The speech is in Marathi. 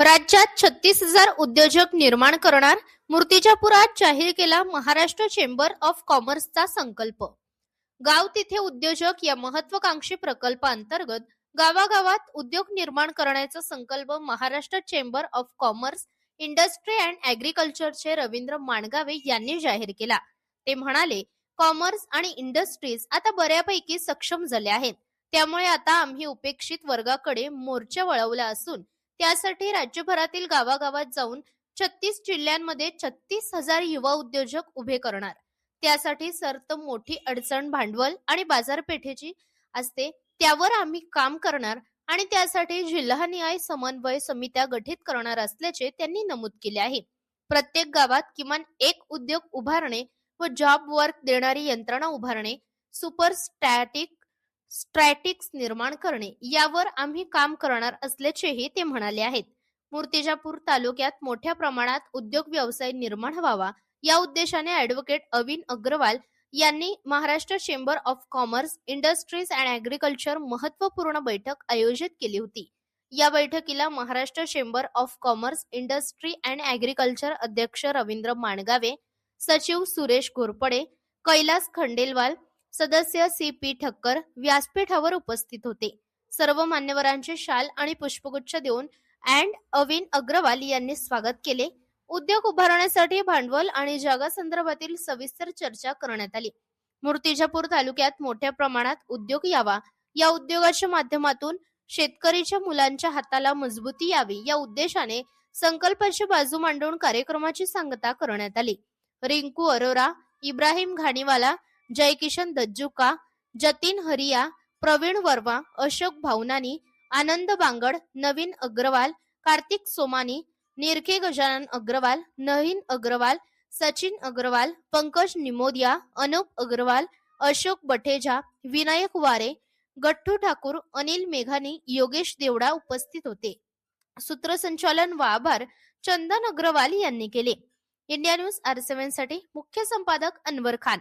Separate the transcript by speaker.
Speaker 1: राज्यात 36,000 उद्योजक निर्माण करणार, मूर्तिजापुरात जाहीर केला महाराष्ट्र चेंबर ऑफ कॉमर्सचा संकल्प. गाव तिथे उद्योजक या महत्वाकांक्षी प्रकल्पाअंतर्गत गावागावात उद्योग निर्माण करण्याचा संकल्प Maharashtra chamber of commerce, industry and ॲग्रिकल्चरचे रवींद्र माणगावे यांनी जाहीर केला. ते म्हणाले, कॉमर्स आणि इंडस्ट्रीज आता बऱ्यापैकी सक्षम झाले आहेत. त्यामुळे आता आम्ही उपेक्षित वर्गाकडे मोर्चा वळवला असून त्यासाठी राज्यभरातील गावागावात जाऊन 36 जिल्ह्यांमध्ये 36,000 युवा उद्योजक उभे करणार. त्यासाठी सर्वात मोठी अडचण भांडवल आणि बाजारपेठेची असते, त्यावर आम्ही काम करणार आणि त्यासाठी जिल्हानिहाय समन्वय समित्या गठीत करणार असल्याचे त्यांनी नमूद केले आहे. प्रत्येक गावात किमान एक उद्योग उभारणे व जॉब वर्क देणारी यंत्रणा उभारणे, सुपर स्ट्रॅटिक्स निर्माण करणे यावर आम्ही काम करणार असल्याचेही ते म्हणाले आहेत. मूर्तिजापूर तालुक्यात मोठ्या प्रमाणात उद्योग व्यवसाय निर्माण व्हावा या उद्देशाने ॲडव्होकेट अविन अग्रवाल यांनी Maharashtra chamber of commerce, industries and agriculture महत्वपूर्ण बैठक आयोजित केली होती. या बैठकीला Maharashtra chamber of commerce, industry and agriculture अध्यक्ष रवींद्र माणगावे, सचिव सुरेश घोरपडे, कैलास खंडेलवाल, सदस्य सी.पी. ठक्कर व्यासपीठावर उपस्थित होते. सर्व मान्यवरांचे शाल आणि पुष्पगुच्छ देऊन अविन अग्रवाल यांनी स्वागत केले. उद्योग उभारण्यासाठी भांडवल आणि जागा संदर्भातील सविस्तर चर्चा करण्यात आली. मूर्तिजापूर तालुक्यात मोठ्या प्रमाणात उद्योग यावा, या उद्योगाच्या माध्यमातून शेतकरीच्या मुलांच्या हाताला मजबूती यावी या उद्देशाने संकल्पाची बाजू मांडून कार्यक्रमाची सांगता करण्यात आली. रिंकू अरोरा, इब्राहिम घाणीवाला, जयकिशन दज्जुका, जतीन हरिया, प्रवीण वर्मा, अशोक भावनानी, आनंद बांगड, नवीन अग्रवाल, कार्तिक सोमानी, निरखे गजानन अग्रवाल, नवीन अग्रवाल, सचिन अग्रवाल, पंकज निमोदिया, अनूप अग्रवाल, अशोक बठेजा, विनायक वारे, गट्टू ठाकूर, अनिल मेघानी, योगेश देवडा उपस्थित होते. सूत्रसंचालन व आभार चंदन अग्रवाल यांनी केले. इंडिया न्यूज R7 साठी मुख्य संपादक अनवर खान.